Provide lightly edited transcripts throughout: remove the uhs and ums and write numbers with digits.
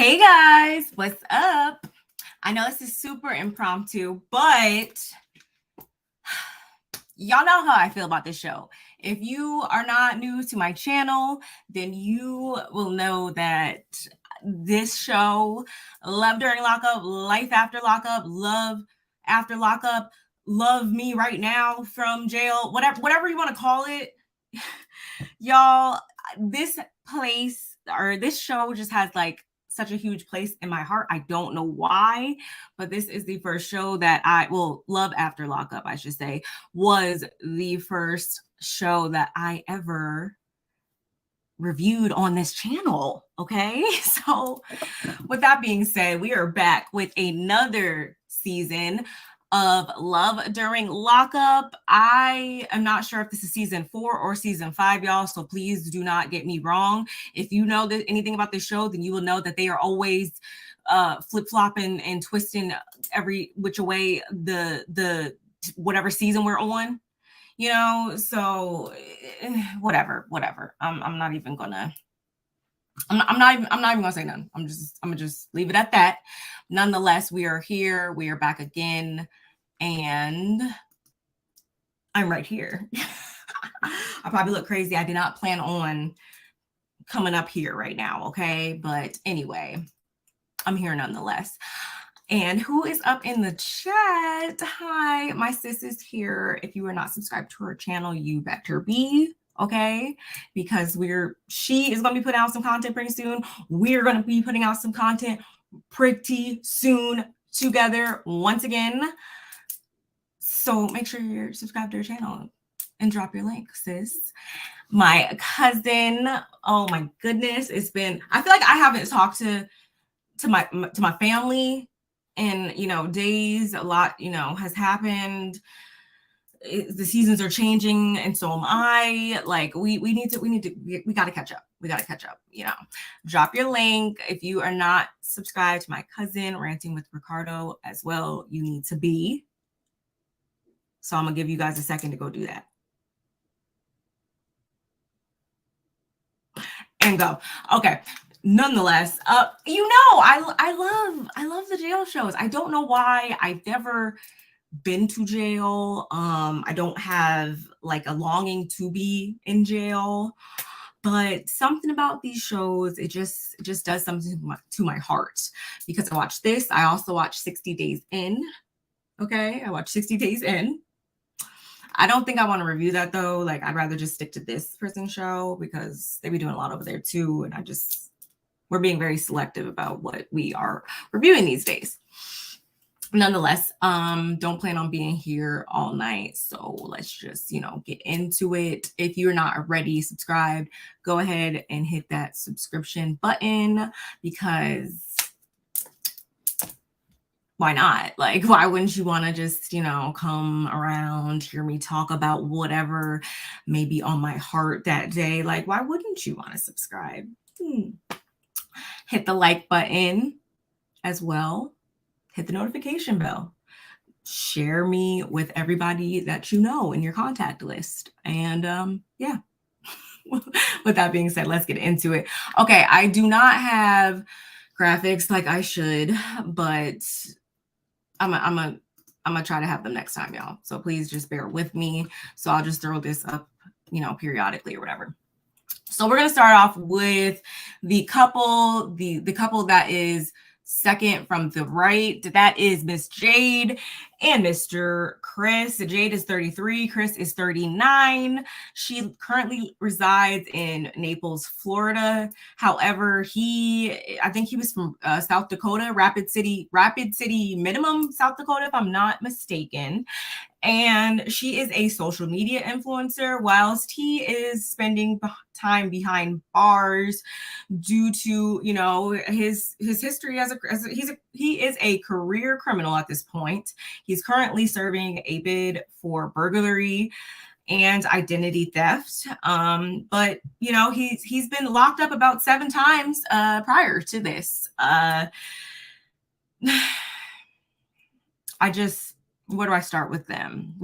Hey guys, what's up? I know this is super impromptu, but y'all know how I feel about this show. If you are not new to my channel, then you will know that this show, Love During Lockup, Life After Lockup, Love After Lockup, Love Me Right Now from Jail, whatever you want to call it, y'all, this place or this show just has like such a huge place in my heart. I don't know why, but this is the first show that Love After Lockup, I should say, was the first show that I ever reviewed on this channel. Okay. So with that being said, we are back with another season of Love During Lockup. I am not sure if this is season 4 or season 5, y'all, so please do not get me wrong. If you know anything about this show, then you will know that they are always flip-flopping and twisting every which way the whatever season we're on, you know. So whatever. I'm not even gonna say none. I'm gonna just leave it at that. Nonetheless, we are here. We are back again, and I'm right here. I probably look crazy. I did not plan on coming up here right now, okay? But anyway, I'm here nonetheless. And who is up in the chat? Hi, my sis is here. If you are not subscribed to her channel, you better be. Okay, because she is going to be putting out some content pretty soon. We're going to be putting out some content pretty soon together once again. So make sure you're subscribed to her channel and drop your link, sis. My cousin, oh my goodness, I feel like I haven't talked to my family in, days. A lot, has happened. The seasons are changing, and so am I. Like we got to catch up. We got to catch up. Drop your link if you are not subscribed to my cousin Ranting with Ricardo as well. You need to be. So I'm gonna give you guys a second to go do that and go. Okay. Nonetheless, I love the jail shows. I don't know why. I've never been to jail. I don't have like a longing to be in jail, but something about these shows, it just does something to my heart, because I watched this. I also watched 60 Days In. Okay, I watched 60 Days In. I don't think I want to review that though. Like, I'd rather just stick to this person's show because they be doing a lot over there too, and we're being very selective about what we are reviewing these days. Nonetheless, don't plan on being here all night. So let's just, get into it. If you're not already subscribed, go ahead and hit that subscription button, because why not? Like, why wouldn't you want to just, come around, hear me talk about whatever may be on my heart that day? Like, why wouldn't you want to subscribe? Hit the like button as well. Hit the notification bell. Share me with everybody that you know in your contact list. And yeah, with that being said, let's get into it. Okay, I do not have graphics like I should, but I'm gonna try to have them next time, y'all. So please just bear with me. So I'll just throw this up, periodically or whatever. So we're gonna start off with the couple, the couple that is second from the right. That is Miss Jade and Mr. Chris. Jade is 33. Chris is 39. She currently resides in Naples, Florida. However, I think he was from South Dakota, Rapid City Minimum, South Dakota, if I'm not mistaken. And she is a social media influencer, whilst he is spending time behind bars due to, his history he is a career criminal at this point. He's currently serving a bid for burglary and identity theft. But he's been locked up about 7 times prior to this. Where do I start with them?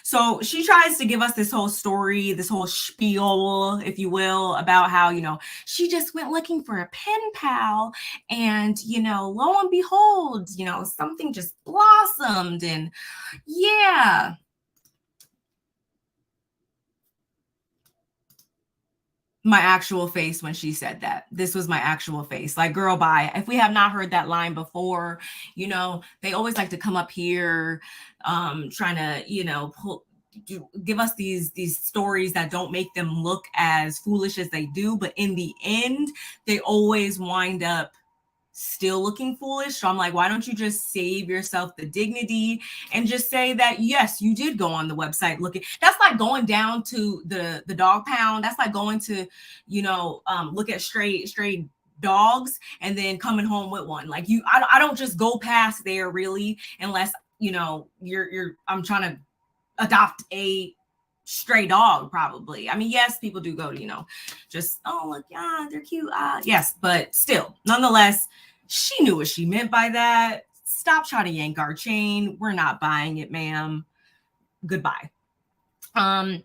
So she tries to give us this whole story, this whole spiel, if you will, about how, she just went looking for a pen pal and, lo and behold, something just blossomed. And yeah, my actual face when she said that. This was my actual face. Like, girl, bye. If we have not heard that line before, they always like to come up here, trying to, give us these stories that don't make them look as foolish as they do. But in the end, they always wind up still looking foolish. So I'm like, why don't you just save yourself the dignity and just say that, yes, you did go on the website looking. That's like going down to the dog pound. That's like going to, look at stray dogs and then coming home with one. Like I don't just go past there really, unless, I'm trying to adopt a stray dog, probably. I mean, yes, people do go to, just, oh, look, yeah, they're cute. Yes, but still, nonetheless, she knew what she meant by that. Stop trying to yank our chain. We're not buying it, ma'am. Goodbye. They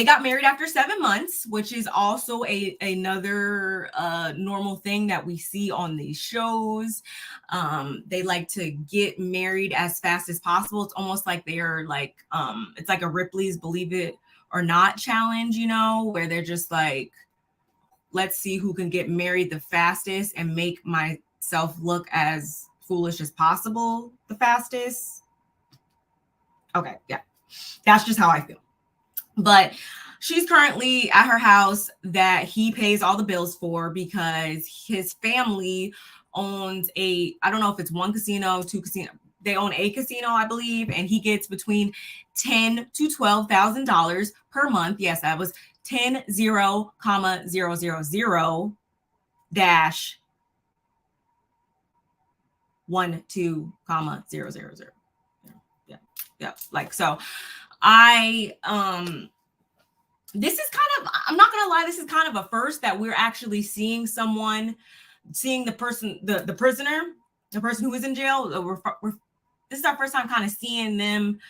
got married after 7 months, which is also another normal thing that we see on these shows. They like to get married as fast as possible. It's almost like they are like it's like a Ripley's Believe It or Not challenge, where they're just like, let's see who can get married the fastest and make myself look as foolish as possible the fastest. Okay, yeah, that's just how I feel. But she's currently at her house that he pays all the bills for because his family owns I don't know if it's one casino, two casino. They own a casino, I believe, and he gets between $10,000 to $12,000 per month. Yes, that was 10,000,000 dash 12,000,000. Yeah. Like, so this is kind of, I'm not gonna lie, this is kind of a first that we're actually seeing the person, the prisoner, the person who is in jail. This is our first time kind of seeing them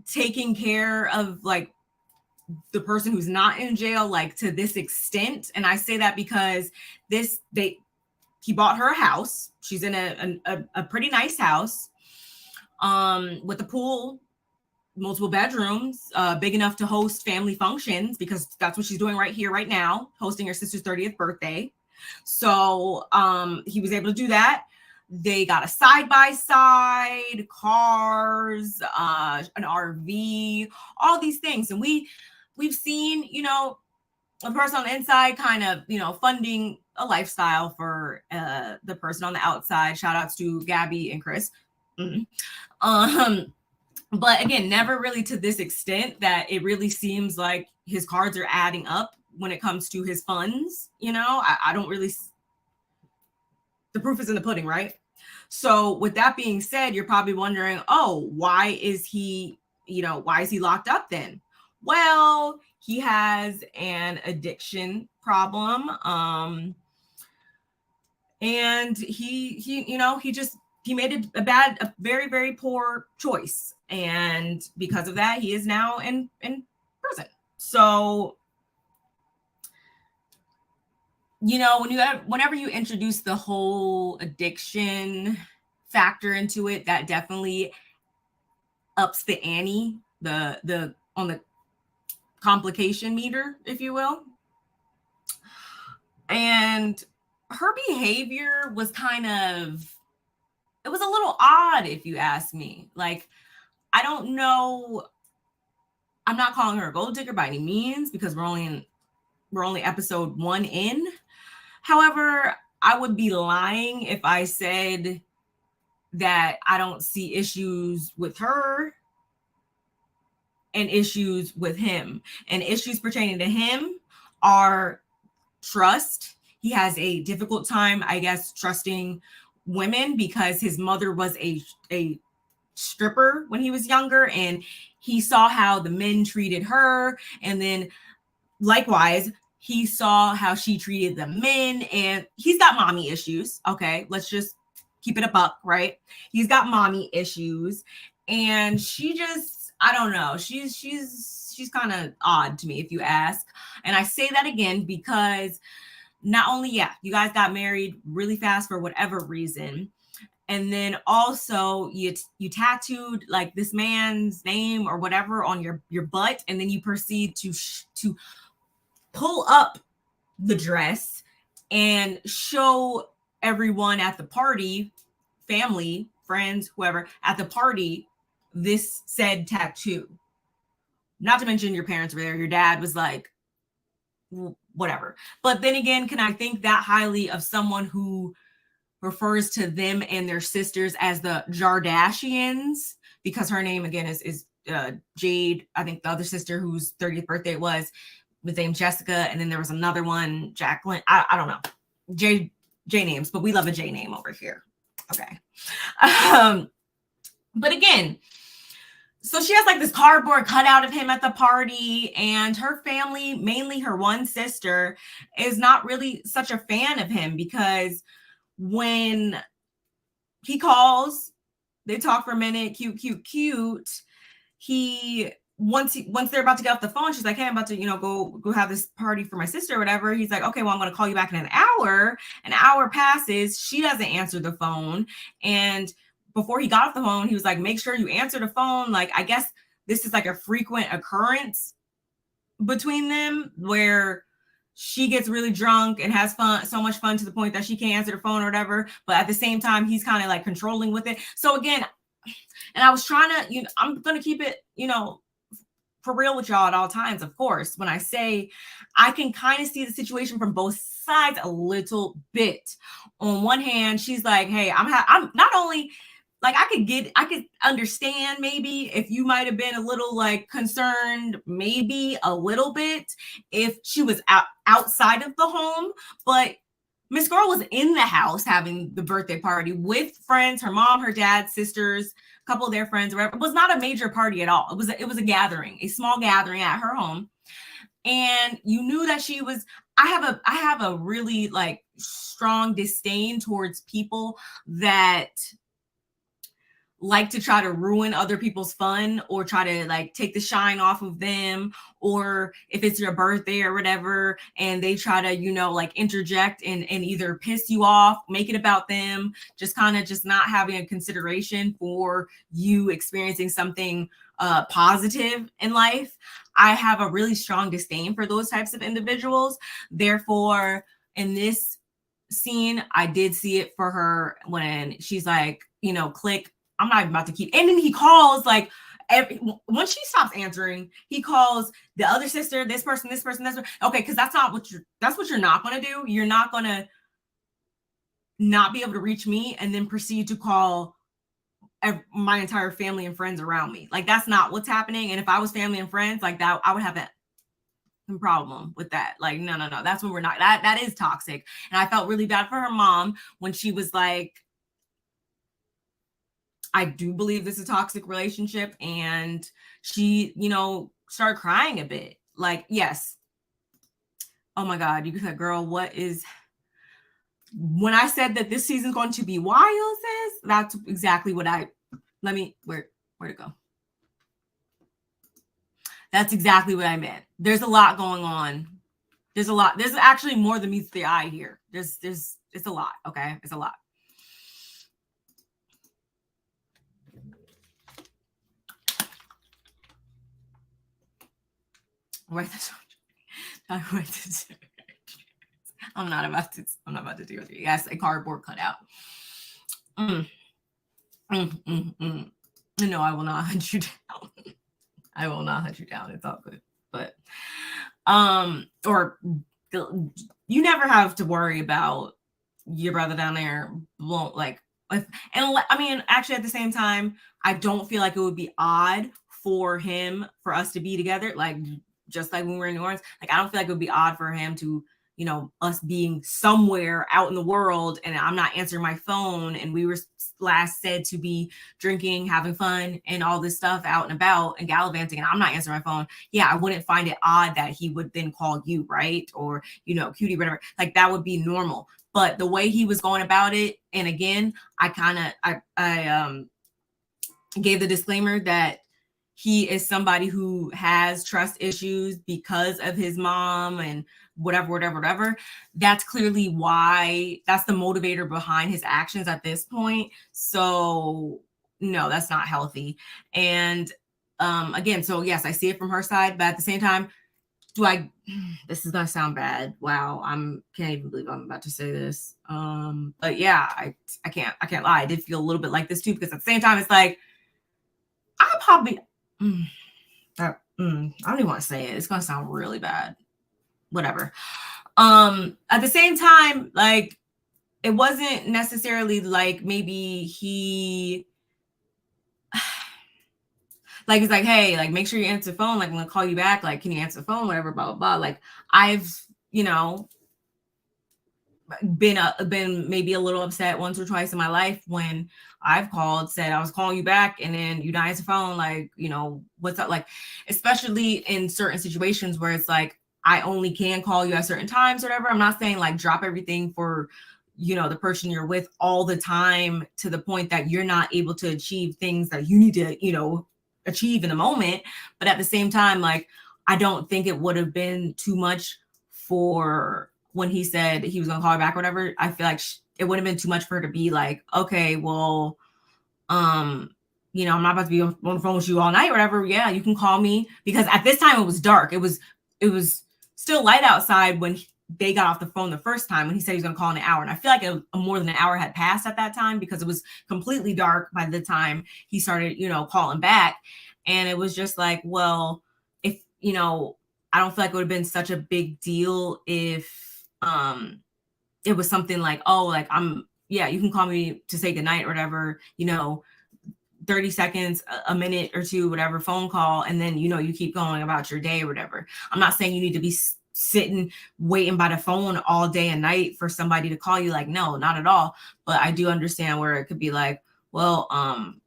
taking care of like the person who's not in jail, like to this extent. And I say that because he bought her a house. She's in a pretty nice house with a pool, multiple bedrooms, big enough to host family functions, because that's what she's doing right here, right now, hosting her sister's 30th birthday. So he was able to do that. They got a side-by-side, cars, an RV, all these things. And we've seen, a person on the inside kind of, funding a lifestyle for the person on the outside. Shout outs to Gabby and Chris. But again, never really to this extent that it really seems like his cards are adding up when it comes to his funds. I don't really, the proof is in the pudding, right? So with that being said, you're probably wondering, oh, why is he locked up then? Well, he has an addiction problem. And he made a very, very poor choice. And because of that, he is now in prison. So, whenever you introduce the whole addiction factor into it, that definitely ups the ante, the on the complication meter, if you will. And her behavior was it was a little odd, if you ask me. Like, I don't know. I'm not calling her a gold digger by any means, because we're only episode 1 in. However, I would be lying if I said that I don't see issues with her and issues with him. And issues pertaining to him are trust. He has a difficult time, I guess, trusting women because his mother was a stripper when he was younger, and he saw how the men treated her, and then likewise he saw how she treated the men, and he's got mommy issues. Okay, let's just keep it a buck, right? He's got mommy issues, and she just, I don't know, she's kind of odd to me, if you ask. And I say that again because not only, yeah, you guys got married really fast for whatever reason, and then also you tattooed like this man's name or whatever on your butt, and then you proceed to pull up the dress and show everyone at the party, family, friends, whoever at the party, this said tattoo. Not to mention your parents were there. Your dad was like, whatever. But then again, can I think that highly of someone who refers to them and their sisters as the Jardashians? Because her name again is Jade. I think the other sister whose 30th birthday was named Jessica, and then there was another one, Jacqueline. I don't know. J names, but we love a J name over here. Okay. But again, so she has like this cardboard cutout of him at the party, and her family, mainly her one sister, is not really such a fan of him because when he calls, they talk for a minute, cute. Once they're about to get off the phone, she's like, hey, I'm about to, go have this party for my sister or whatever. He's like, okay, well, I'm going to call you back in an hour. An hour passes. She doesn't answer the phone. And before he got off the phone, he was like, make sure you answer the phone. Like, I guess this is like a frequent occurrence between them where she gets really drunk and has fun, so much fun to the point that she can't answer the phone or whatever. But at the same time, he's kind of like controlling with it. So again, and I was trying to, I'm going to keep it, for real with y'all at all times, of course. When I say I can kind of see the situation from both sides a little bit. On one hand, she's like, hey, I'm not only like, I could understand maybe if you might have been a little like concerned, maybe a little bit if she was outside of the home, but Miss Girl was in the house having the birthday party with friends, her mom, her dad, sisters, a couple of their friends, whatever. It was not a major party at all. It was a gathering, a small gathering at her home. And you knew that she was, I have a really like strong disdain towards people that like to try to ruin other people's fun or try to like take the shine off of them, or if it's your birthday or whatever and they try to like interject and either piss you off, make it about them, just kind of just not having a consideration for you experiencing something positive in life. I have a really strong disdain for those types of individuals. Therefore, in this scene, I did see it for her when she's like, click, I'm not even about to keep. And then he calls like once she stops answering, he calls the other sister, this person, this person, this person. Okay, because that's what you're not going to do. You're not going to not be able to reach me and then proceed to call my entire family and friends around me. Like, that's not what's happening. And if I was family and friends like that, I would have a problem with that. Like, no. That's when we're not. That is toxic. And I felt really bad for her mom when she was like, I do believe this is a toxic relationship. And she, started crying a bit. Like, yes. Oh my God. You said, girl, what is, when I said that this season's going to be wild, sis, that's exactly what where'd it go? That's exactly what I meant. There's a lot going on. There's actually more than meets the eye here. It's a lot. Okay. It's a lot. Write this on. I'm not about to deal with you. Yes, a cardboard cutout. No, I will not hunt you down. I will not hunt you down. It's all good. But or you never have to worry about your brother down there won't like. And I mean, actually, at the same time, I don't feel like it would be odd for us to be together. Like, just like when we were in New Orleans, like, I don't feel like it would be odd for him to, us being somewhere out in the world and I'm not answering my phone and we were last said to be drinking, having fun and all this stuff out and about and gallivanting and I'm not answering my phone. Yeah, I wouldn't find it odd that he would then call you, right? Or, cutie, whatever. Like, that would be normal. But the way he was going about it, and again, I gave the disclaimer that he is somebody who has trust issues because of his mom and whatever. That's clearly why, that's the motivator behind his actions at this point. So no, that's not healthy. And again, so yes, I see it from her side, but at the same time, this is gonna sound bad. Wow, can't even believe I'm about to say this. But yeah, I can't lie. I did feel a little bit like this too, because at the same time, it's like, I probably I don't even want to say it. It's gonna sound really bad. Whatever. At the same time, like, it wasn't necessarily like maybe he like, he's like, hey, like, make sure you answer the phone. Like, I'm gonna call you back. Like, can you answer the phone? Whatever, blah, blah, blah. Like, I've, been maybe a little upset once or twice in my life when I've called, said I was calling you back, and then you don't answer the phone. Like, what's up? Like, especially in certain situations where it's like, I only can call you at certain times or whatever. I'm not saying like drop everything for, the person you're with all the time to the point that you're not able to achieve things that you need to, achieve in the moment. But at the same time, like, I don't think it would have been too much for when he said he was going to call her back or whatever. I feel like it would have been too much for her to be like, okay, well, I'm not about to be on the phone with you all night or whatever. Yeah, you can call me. Because at this time it was dark. It was still light outside when they got off the phone the first time, when he said he was going to call in an hour. And I feel like more than an hour had passed at that time, because it was completely dark by the time he started, calling back. And it was just like, well, if, I don't feel like it would have been such a big deal if it was something like, oh, like, you can call me to say goodnight or whatever, 30 seconds, a minute or two, whatever, phone call. And then, you keep going about your day or whatever. I'm not saying you need to be sitting, waiting by the phone all day and night for somebody to call you. Like, no, not at all. But I do understand where it could be like, well, can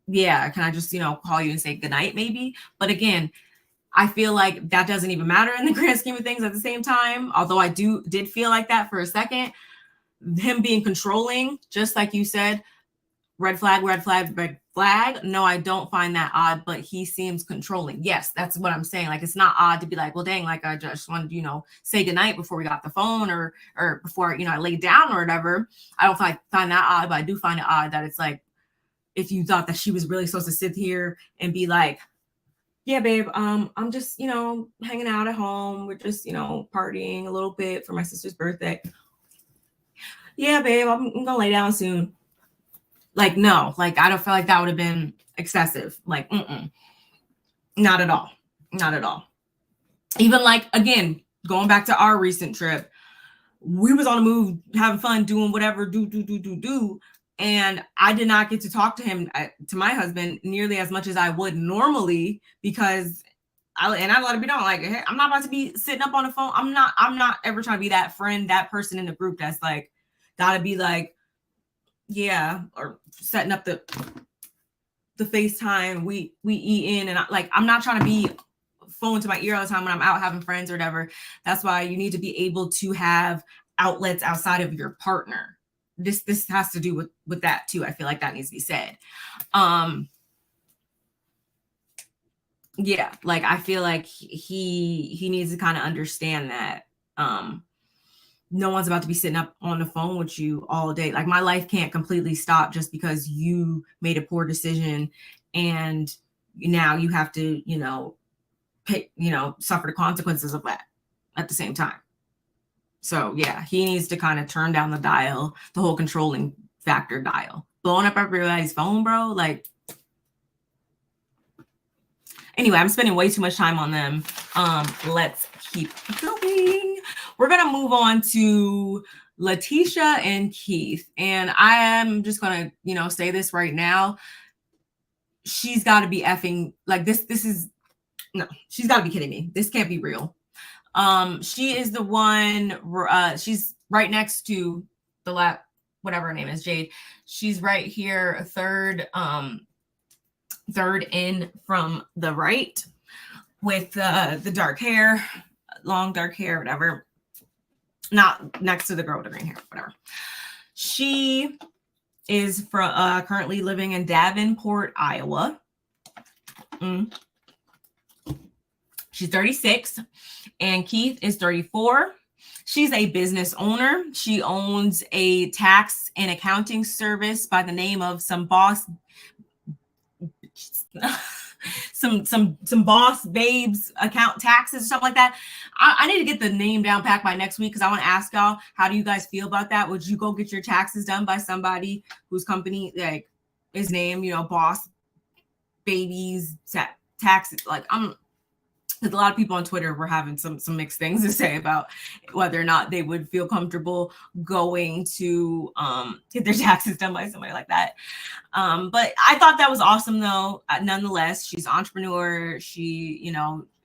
I just, call you and say goodnight maybe? But again, I feel like that doesn't even matter in the grand scheme of things at the same time. Although I did feel like that for a second. Him being controlling, just like you said, red flag, red flag, red flag. No, I don't find that odd, but he seems controlling. Yes, that's what I'm saying. Like, it's not odd to be like, well, dang, like, I just wanted to, say goodnight before we got the phone or before, I laid down or whatever. I don't find that odd, but I do find it odd that it's like, if you thought that she was really supposed to sit here and be like, yeah, babe, I'm just, hanging out at home. We're just, partying a little bit for my sister's birthday. Yeah, babe, I'm gonna lay down soon. Like, no, like, I don't feel like that would have been excessive. Like, not at all. Not at all. Even like, again, going back to our recent trip, we was on the move, having fun, doing whatever, do. And I did not get to talk to him, to my husband, nearly as much as I would normally, because I let it be known, like, hey, I'm not about to be sitting up on the phone. I'm not ever trying to be that friend, that person in the group that's like, gotta be like, yeah, or setting up the FaceTime, we eat in, and I'm not trying to be phone to my ear all the time when I'm out having friends or whatever. That's why you need to be able to have outlets outside of your partner. This has to do with that too. I feel like that needs to be said. Yeah, like, I feel like he needs to kind of understand that no one's about to be sitting up on the phone with you all day. Like, my life can't completely stop just because you made a poor decision and now you have to, suffer the consequences of that at the same time. So yeah, he needs to kind of turn down the dial, the whole controlling factor dial. Blowing up everybody's phone, bro. Like, anyway, I'm spending way too much time on them. Let's keep going. We're gonna move on to Letitia and Keith. And I am just gonna, say this right now. She's got to be effing like this. She's got to be kidding me. This can't be real. She is the one, she's right next to the whatever her name is, Jade. She's right here, third in from the right, with the dark hair, long dark hair, whatever. not next to the girl with the green hair, whatever. She is currently living in Davenport, Iowa. She's 36, and Keith is 34. She's a business owner. She owns a tax and accounting service by the name of some boss babes account taxes or something like that. I need to get the name down packed by next week, because I want to ask y'all, how do you guys feel about that? Would you go get your taxes done by somebody whose company like is named, boss babies taxes? Like, because a lot of people on Twitter were having some mixed things to say about whether or not they would feel comfortable going to get their taxes done by somebody like that. But I thought that was awesome, though. Nonetheless, she's an entrepreneur. She,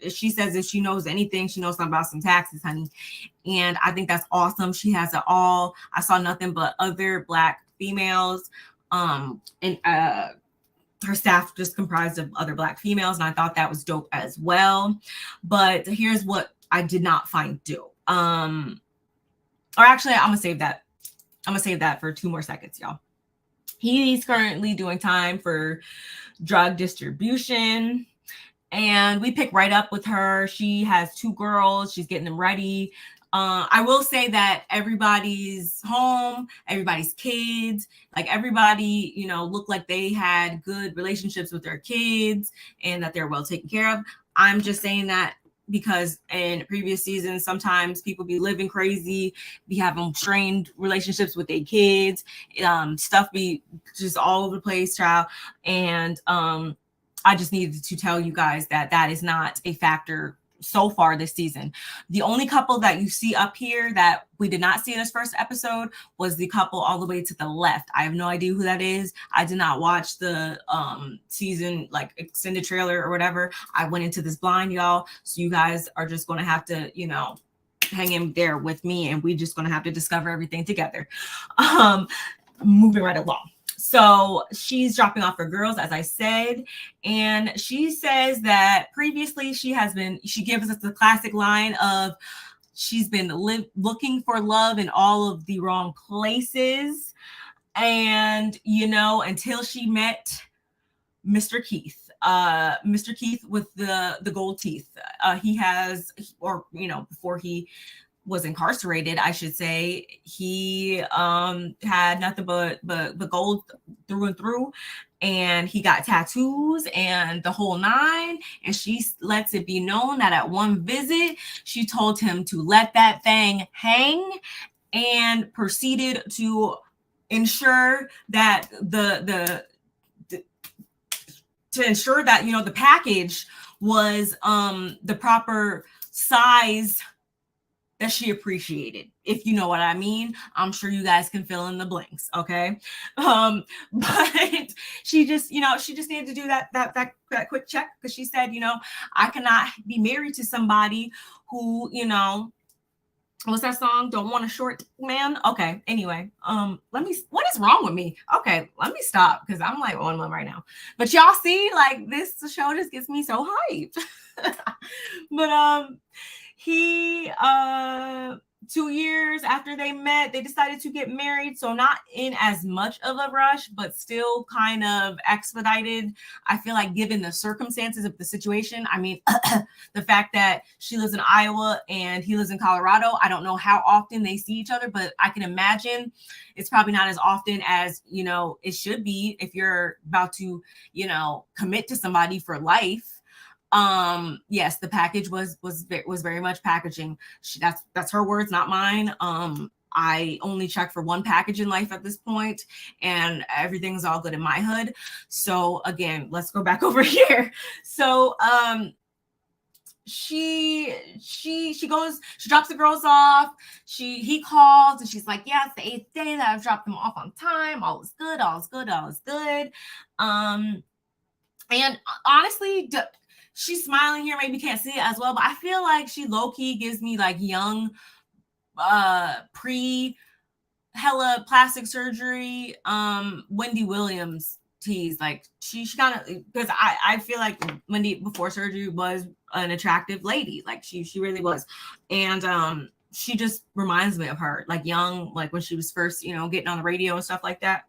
she says if she knows anything, she knows something about some taxes, honey. And I think that's awesome. She has it all. I saw nothing but other Black females, and her staff just comprised of other Black females, and I thought that was dope as well. But here's what I did not find dope. Or actually, I'm gonna save that for 2 more seconds, y'all. He's currently doing time for drug distribution, and we pick right up with her. She has 2 girls. She's getting them ready. I will say that everybody's home, everybody's kids, like everybody, look like they had good relationships with their kids and that they're well taken care of. I'm just saying that because in previous seasons, sometimes people be living crazy, be having strained relationships with their kids, stuff be just all over the place, child. And I just needed to tell you guys that is not a factor so far this season. The only couple that you see up here that we did not see in this first episode was the couple all the way to the left. I have no idea who that is. I did not watch the season like extended trailer or whatever. I went into this blind, y'all. So you guys are just going to have to, hang in there with me, and we just going to have to discover everything together. Moving right along. So she's dropping off her girls, as I said, and she says that previously she gives us the classic line of she's been looking for love in all of the wrong places. And, until she met Mr. Keith, with the gold teeth, before he was incarcerated, I should say, he had nothing but gold through and through, and he got tattoos and the whole 9. And she lets it be known that at one visit, she told him to let that thing hang, and proceeded to ensure that the package was the proper size that she appreciated, if you know what I mean. I'm sure you guys can fill in the blanks, okay? But she just needed to do that quick check, because she said, I cannot be married to somebody who, what's that song? Don't want a short man. Okay. Anyway, what is wrong with me? Okay, let me stop, because I'm like on one right now. But y'all see, like, this show just gets me so hyped. But he 2 years after they met, they decided to get married. So not in as much of a rush, but still kind of expedited, I feel like, given the circumstances of the situation. I mean, the fact that she lives in Iowa and he lives in Colorado, I don't know how often they see each other, but I can imagine it's probably not as often as, it should be if you're about to, commit to somebody for life. Yes, the package was very much packaging. That's her words, not mine. I only check for one package in life at this point, and everything's all good in my hood. So again, let's go back over here. So she drops the girls off. He calls, and she's like, yeah, it's the 8th day that I've dropped them off on time. All is good. And honestly, she's smiling here. Maybe you can't see it as well, but I feel like she low-key gives me like young, hella plastic surgery, Wendy Williams tease. Like she kind of, because I feel like Wendy before surgery was an attractive lady. Like she really was. And she just reminds me of her, like young, like when she was first, getting on the radio and stuff like that.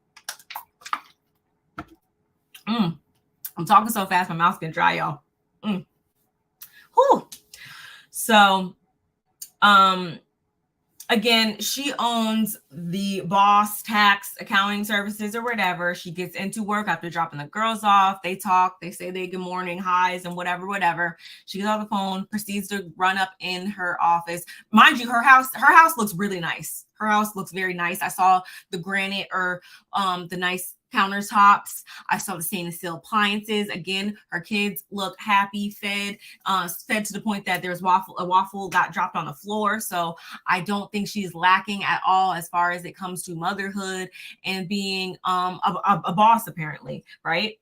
I'm talking so fast, my mouth's getting dry, y'all. Whew. So, again, she owns the Boss Tax Accounting Services or whatever. She gets into work after dropping the girls off. They talk, they say they good morning, highs, and whatever. She gets off the phone, proceeds to run up in her office. Mind you, her house looks really nice. Her house looks very nice. I saw the granite or the nice countertops. I saw the stainless steel appliances. Again, her kids look happy, fed to the point that there's a waffle got dropped on the floor. So I don't think she's lacking at all as far as it comes to motherhood and being a boss, apparently, right?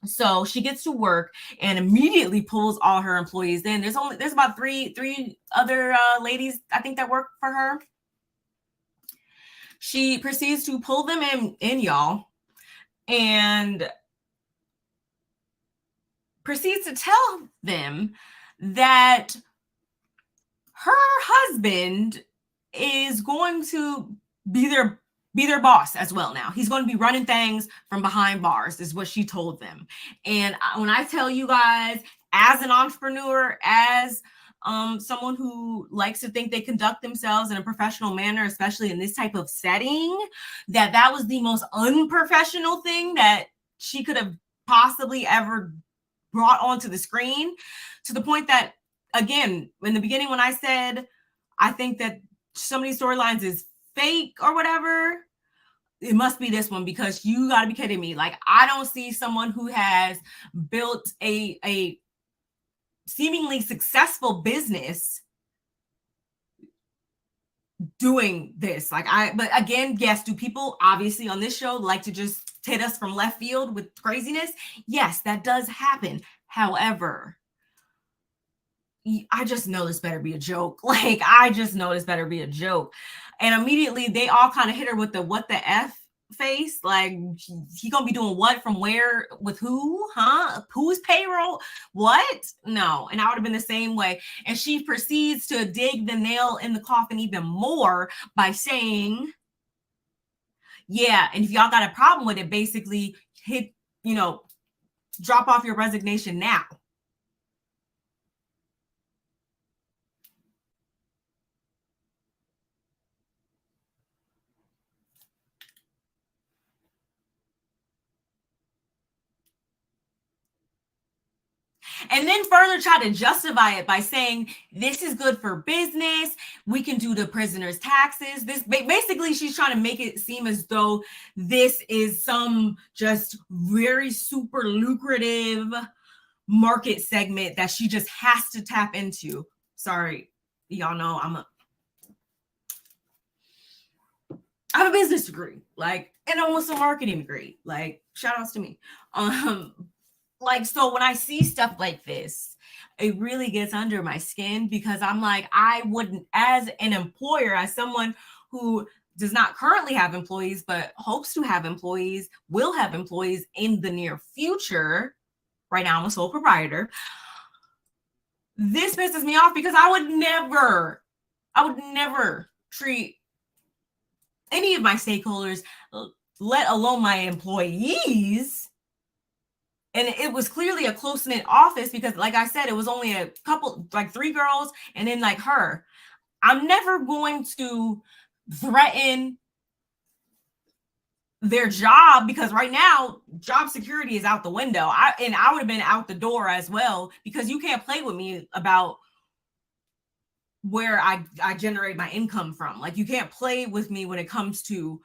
So she gets to work and immediately pulls all her employees in. There's about three other ladies, I think, that work for her. She proceeds to pull them in, y'all, and proceeds to tell them that her husband is going to be their boss as well now. He's going to be running things from behind bars, is what she told them. And when I tell you guys, as an entrepreneur, as someone who likes to think they conduct themselves in a professional manner, especially in this type of setting, that was the most unprofessional thing that she could have possibly ever brought onto the screen, to the point that, again, in the beginning when I said I think that some of these storylines is fake or whatever, it must be this one, because you got to be kidding me. Like, I don't see someone who has built a seemingly successful business doing this. But again, yes, do people obviously on this show like to just hit us from left field with craziness? Yes, that does happen. However, I just know this better be a joke. Like, I just know this better be a joke. And immediately they all kind of hit her with the what the F face. Like, he gonna be doing what from where with who? Huh? Whose payroll? What? No. And I would have been the same way. And she proceeds to dig the nail in the coffin even more by saying, yeah, and if y'all got a problem with it, basically drop off your resignation now. And then further try to justify it by saying this is good for business. We can do the prisoner's taxes. This basically, she's trying to make it seem as though this is some just very super lucrative market segment that she just has to tap into. Sorry, y'all know I have a business degree, and almost a marketing degree. Shout outs to me. So when I see stuff like this, it really gets under my skin, because I'm like, I wouldn't, as an employer, as someone who does not currently have employees, but hopes to have employees, will have employees in the near future. Right now, I'm a sole proprietor. This pisses me off, because I would never treat any of my stakeholders, let alone my employees. And it was clearly a close-knit office, because, like I said, it was only a couple, like 3 girls, and then like her. I'm never going to threaten their job, because right now job security is out the window. I would have been out the door as well, because you can't play with me about where I generate my income from. Like, you can't play with me when it comes to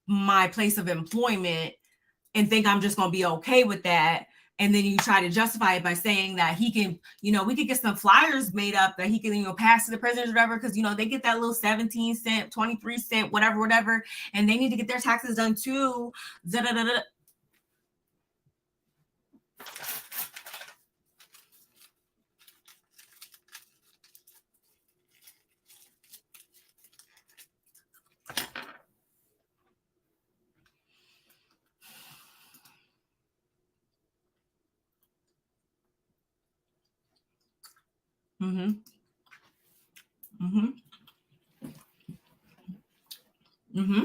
my place of employment and think I'm just going to be okay with that. And then you try to justify it by saying that he can, we could get some flyers made up that he can, pass to the prisoners or whatever, because, they get that little 17 cent, 23 cent, whatever, and they need to get their taxes done too. Da-da-da-da. Mm-hmm. Mm-hmm. Mm-hmm.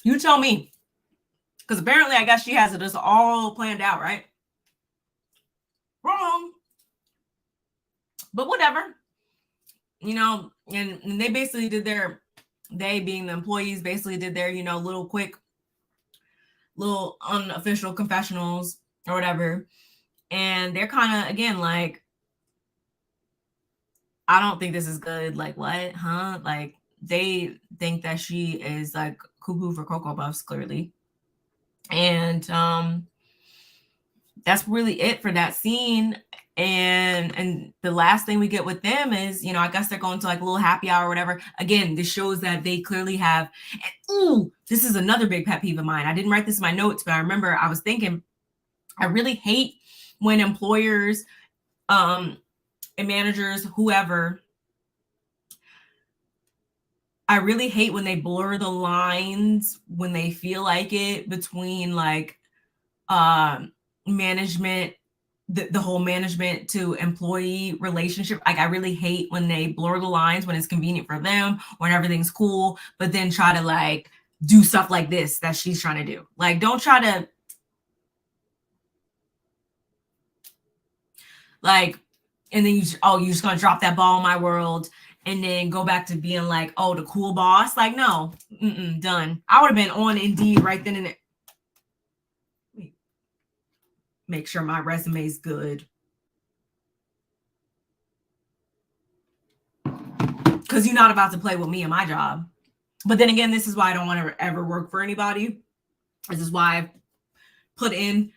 You tell me. Because apparently, I guess she has it just all planned out, right? Wrong. But whatever. You know, and they basically did their, they being the employees, basically did their, you know, little quick, little unofficial confessionals or whatever. And they're kind of, again, like, I don't think this is good. Like, what? Huh? Like, they think that she is like cuckoo for Cocoa Puffs, clearly. And that's really it for that scene. And the last thing we get with them is, you know, I guess they're going to like a little happy hour or whatever. Again, this shows that they clearly have, and, ooh, this is another big pet peeve of mine. I didn't write this in my notes, but I remember I was thinking, I really hate when employers, and managers, whoever, I really hate when they blur the lines when they feel like it between like management, the whole management to employee relationship. Like, I really hate when they blur the lines when it's convenient for them, when everything's cool, but then try to like do stuff like this that she's trying to do. Like, don't try to like, and then you're just gonna drop that ball in my world and then go back to being like, oh, the cool boss. Like, no, done. I would have been on Indeed right then and there. Make sure my resume is good. Because you're not about to play with me and my job. But then again, this is why I don't want to ever work for anybody. This is why I've put in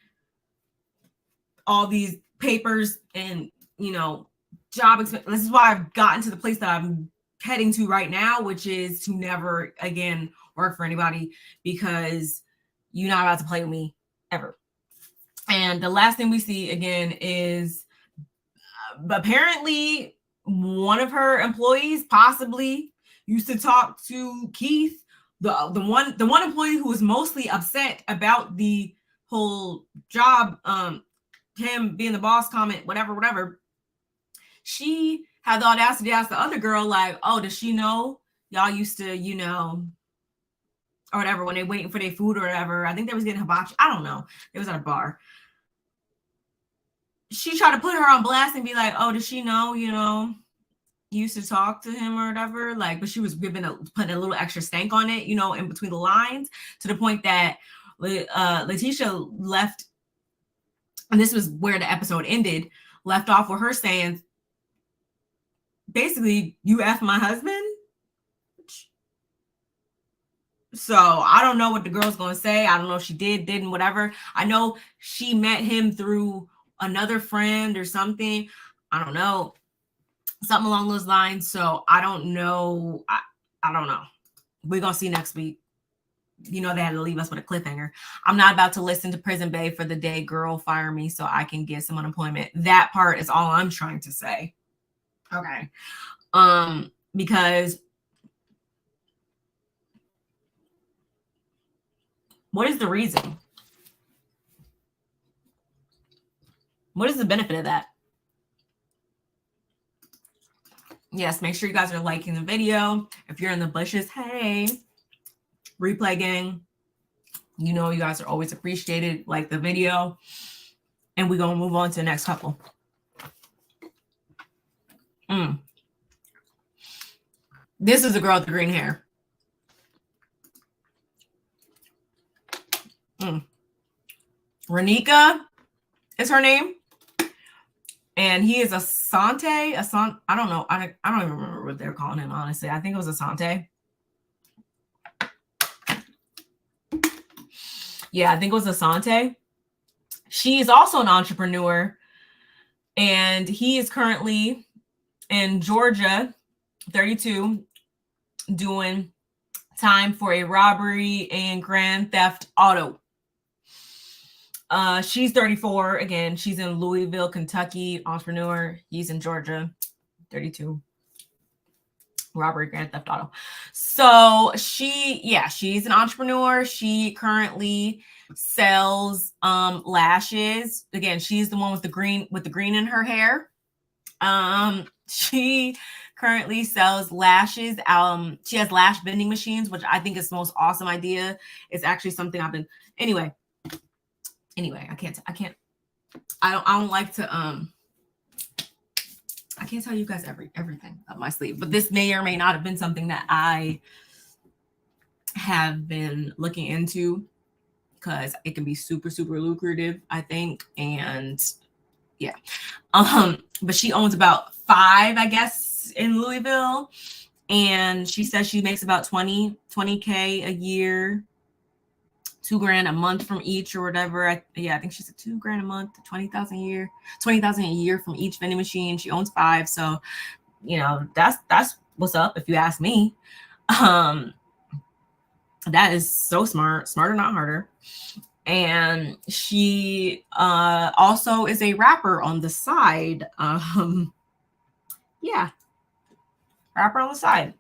all these papers and, you know, job expense. This is why I've gotten to the place that I'm heading to right now, which is to never again work for anybody, because you're not about to play with me ever. And the last thing we see again is apparently one of her employees possibly used to talk to Keith, the one employee who was mostly upset about the whole job, him being the boss comment, whatever. She had the audacity to ask the other girl, like, oh, does she know y'all used to, you know, or whatever, when they waiting for their food or whatever. I think they was getting hibachi. I don't know. It was at a bar. She tried to put her on blast and be like, oh, does she know, you know, you used to talk to him or whatever? Like, but she was putting a little extra stank on it, you know, in between the lines, to the point that Letitia left, and this was where the episode ended, left off with her saying, basically, you F my husband. So I don't know what the girl's going to say. I don't know if she didn't, whatever. I know she met him through another friend or something. I don't know. Something along those lines. So I don't know. I don't know. We're going to see next week. You know, they had to leave us with a cliffhanger. I'm not about to listen to Prison Babe for the day girl fire me so I can get some unemployment. That part is all I'm trying to say. Okay. Because what is the reason? What is the benefit of that? Yes, make sure you guys are liking the video. If you're in the bushes, hey, replay gang. You know, you guys are always appreciated. Like the video. And we're going to move on to the next couple. This is the girl with the green hair. Renika is her name. And he is Asante. I don't know. I don't even remember what they're calling him, honestly. I think it was Asante. Yeah, I think it was Asante. She is also an entrepreneur. And he is currently in Georgia, 32, doing time for a robbery and grand theft auto. She's 34. Again, she's in Louisville, Kentucky, entrepreneur. He's in Georgia, 32. Robbery, Grand Theft Auto. So she's an entrepreneur. She currently sells lashes. Again, she's the one with the green in her hair. She currently sells lashes. She has lash bending machines, which I think is the most awesome idea. It's actually something I've been anyway. I don't like to I can't tell you guys everything up my sleeve, but this may or may not have been something that I have been looking into because it can be super, super lucrative, I think. And yeah. But she owns about 5, I guess, in Louisville. And she says she makes about 20K a year, $2,000 a month from each or whatever. I think she said $2,000 a month, 20,000 a year, 20,000 a year from each vending machine. She owns 5. So, that's what's up if you ask me. That is so smart, smarter, not harder. And she also is a rapper on the side. Rapper on the side.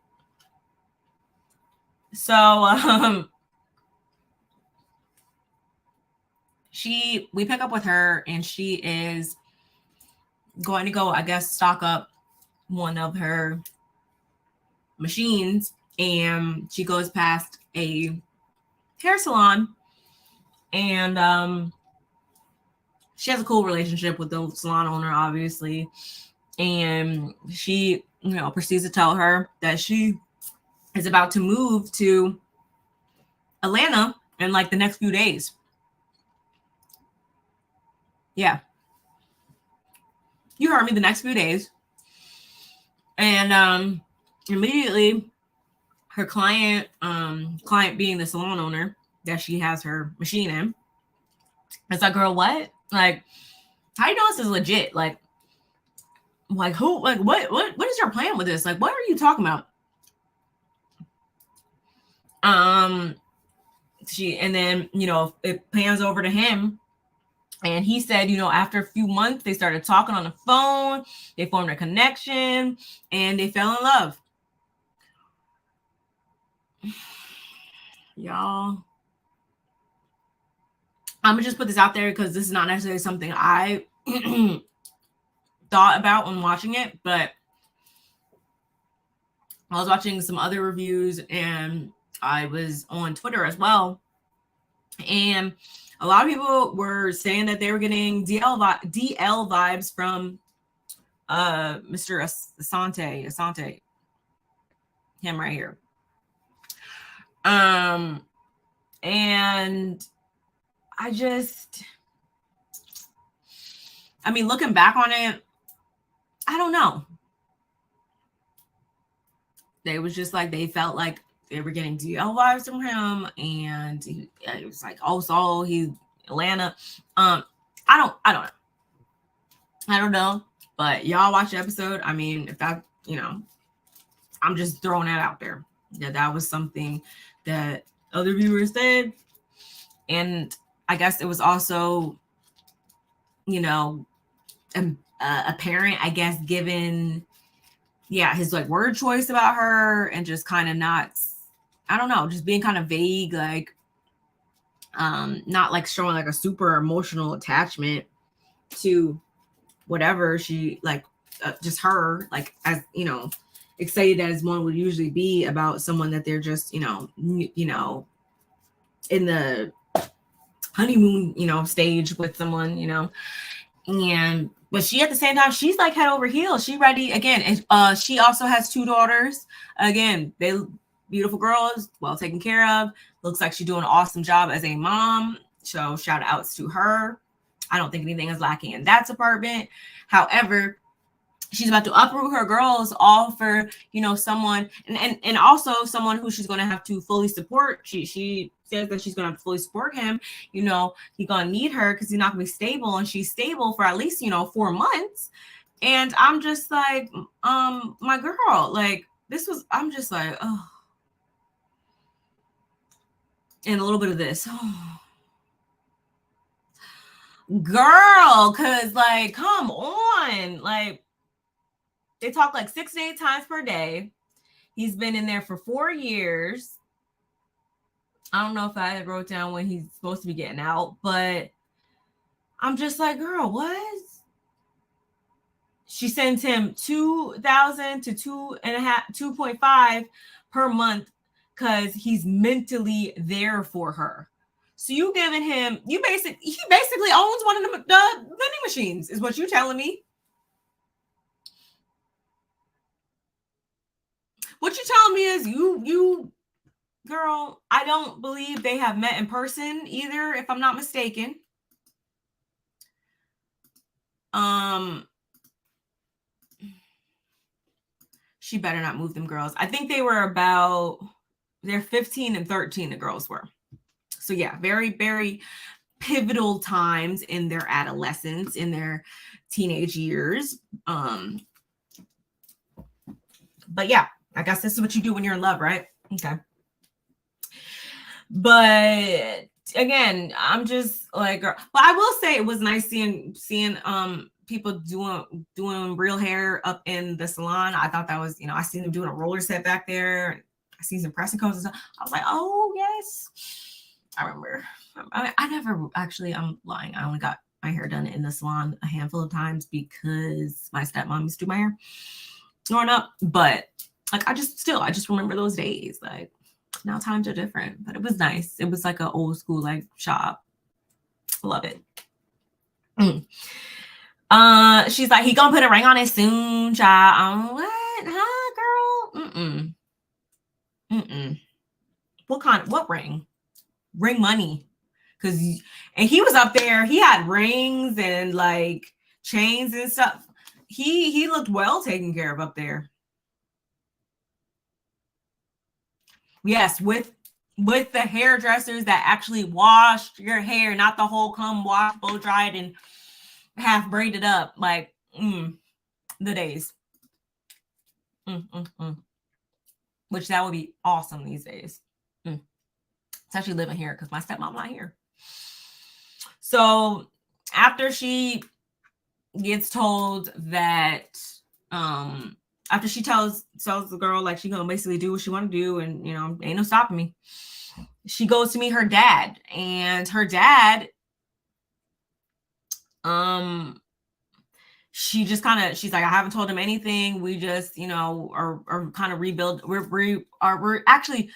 So we pick up with her, and she is going to go, I guess, stock up one of her machines, and she goes past a hair salon, and she has a cool relationship with the salon owner, obviously, and she proceeds to tell her that she is about to move to Atlanta in like the next few days. Yeah, you heard me, the next few days. And immediately her client being the salon owner that she has her machine in, it's like, girl, what? Like, how you know this is legit? Like who? Like, what is your plan with this? Like, what are you talking about? And then it pans over to him, and he said, after a few months, they started talking on the phone, they formed a connection, and they fell in love. Y'all, I'm gonna just put this out there because this is not necessarily something I thought about when watching it, but I was watching some other reviews, and I was on Twitter as well, and a lot of people were saying that they were getting DL vibes from Mr. Asante, him right here. And looking back on it, I don't know. They was just like, they felt like they were getting DL vibes from him, and it was like, oh, so he's Atlanta. I don't know, but y'all watch the episode. If that, I'm just throwing that out there. That was something that other viewers said, and I guess it was also, apparent, I guess, given his like word choice about her, and just kind of not, I don't know, just being kind of vague, like not like showing like a super emotional attachment to whatever she like, just her, like, as excited as one would usually be about someone that they're just in the honeymoon stage with someone. But she, at the same time, she's like head over heels. She ready again. And she also has 2 daughters. Again, they beautiful girls, well taken care of. Looks like she's doing an awesome job as a mom. So shout outs to her. I don't think anything is lacking in that department. However, she's about to uproot her girls all for someone, and also someone who she's going to have to fully support. She says that she's going to have to fully support him. He's going to need her because he's not going to be stable, and she's stable for at least 4 months. And I'm just like, my girl, like, I'm just like, oh, and a little bit of this, oh, girl, because like, come on, like, they talk like 6 to 8 times per day. He's been in there for 4 years. I don't know if I wrote down when he's supposed to be getting out, but I'm just like, girl, what? She sends him 2,000 to 2.5 per month because he's mentally there for her. So you giving him, he basically owns one of the vending machines, is what you telling me. What you telling me is you girl, I don't believe they have met in person either, if I'm not mistaken. She better not move them girls. I think they're 15 and 13, the girls were. So yeah, very, very pivotal times in their adolescence, in their teenage years. But yeah, I guess this is what you do when you're in love, right? Okay. But again, I'm just like, but I will say it was nice seeing people doing real hair up in the salon. I thought that was, I seen them doing a roller set back there. I seen some pressing combs and stuff. I was like, oh yes, I remember. I never actually, I'm lying. I only got my hair done in the salon a handful of times because my stepmom used to do my hair growing up. But like, I just remember those days. Like, now times are different, but it was nice. It was like an old school like shop. Love it. She's like, he gonna put a ring on it soon, child. I'm what? Huh, girl? What ring? Ring money. And he was up there, he had rings and like chains and stuff. He looked well taken care of up there. Yes, with the hairdressers that actually washed your hair, not the whole comb wash, blow dried, and half braided up. Like, the days. Which that would be awesome these days. Especially living here because my stepmom not here. So after she gets told that, after she tells the girl like she gonna basically do what she want to do, and ain't no stopping me, she goes to meet her dad, and her dad, she's like, I haven't told him anything. We just, are kind of rebuild. We're actually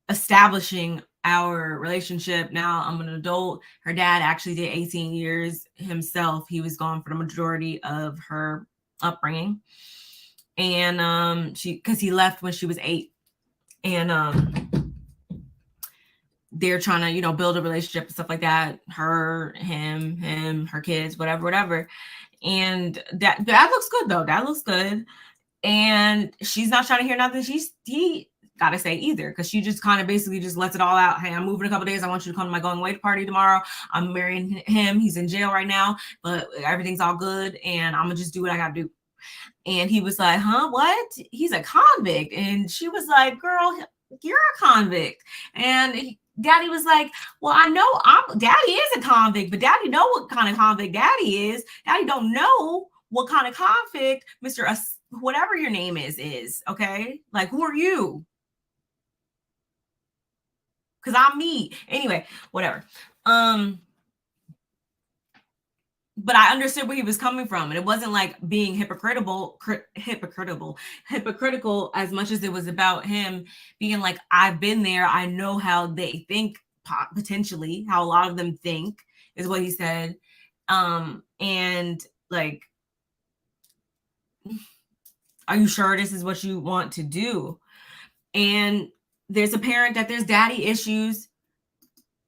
establishing our relationship now. I'm an adult. Her dad actually did 18 years himself. He was gone for the majority of her upbringing. And because he left when she was 8, and they're trying to build a relationship and stuff like that, him, her kids, whatever. And that looks good though. That looks good. And she's not trying to hear nothing he gotta say either, because she just kind of basically just lets it all out. Hey, I'm moving a couple days. I want you to come to my going away party tomorrow. I'm marrying him. He's in jail right now, but everything's all good, and I'm gonna just do what I gotta do. And he was like, huh, what? He's a convict. And she was like, girl, you're a convict. And Daddy was like, well, I know Daddy is a convict, but Daddy know what kind of convict Daddy is. Daddy don't know what kind of convict Mr. Whatever your name is, okay? Like, who are you? Because I'm me. Anyway, whatever. But I understood where he was coming from, and it wasn't like being hypocritical as much as it was about him being like, I've been there. I know how they think, potentially how a lot of them think, is what he said. And like, are you sure this is what you want to do? And there's apparent that there's daddy issues.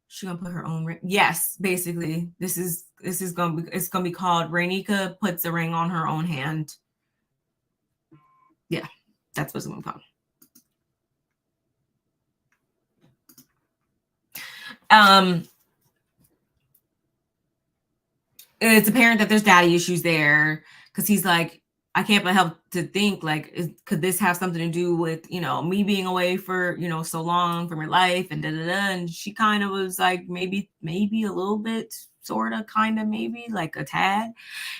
She gonna put her own ring. Yes, basically, it's gonna be called Rainika puts a ring on her own hand. Yeah, that's what's gonna be called. It's apparent that there's daddy issues there, because he's like, I can't but help to think, like, could this have something to do with, me being away for, so long from your life, and and she kind of was like, maybe a little bit, sort of, kind of, maybe like a tad.